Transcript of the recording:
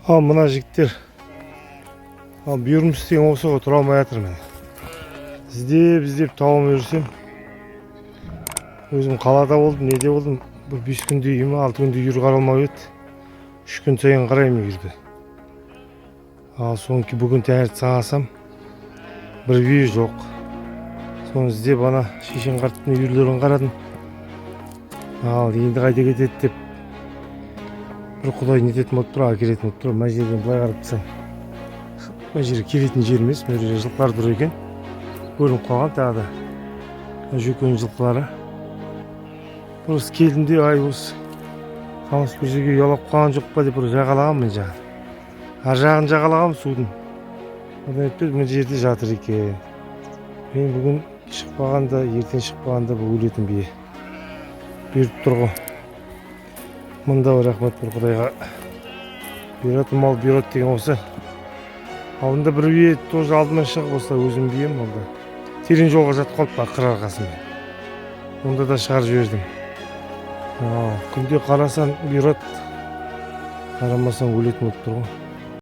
Мына жігіттер бұйырмыс деген осы ғой, тұра алмай жатыр. Мен іздеп тауым жүрсем, өзім қалада болдым, неде болдым, бір 5 күнде ема, 6 күнде үйір қаралмау еді. 3 күн сайын қараймын үйірді. Соңки бүгін тәңірді саңасам, бір үйі жоқ. Соны іздеп ана шешен қарттың үйірлерін қарадым. Енді қайда кетеді деп бір құдай нететін болып тұр, келетін болып тұр. Мына жерден былай қарап тұрсам, мына жерге келетін жер емес, мына жерде жылқылар тұр екен. Көрініп қалған тағы да жөкен жылқылары. Бұрыс келдім де, осы қамыс бір жерге ұялап қалған жоқ па деп бір жағалағам мен жағын. Ар жағын жағалағам судың. Одан өтпеді, мына жерде жатыр екен. Мен бүгін шықпағанда, ертең шықпағанда бұл өлетін бие. Беріп тұр ғой. Мұнда рахмет бір құдайға. Беретін мал берет деген осы. Алдында бір бие тоже алдынан шығып осы өзім бием олда. Терең жолға жатып қалыпты қыр арқасымен. Онда да шығарып жібердім. Күнде қарасаң берет, қарамасаң өлетін болып тұр ғой.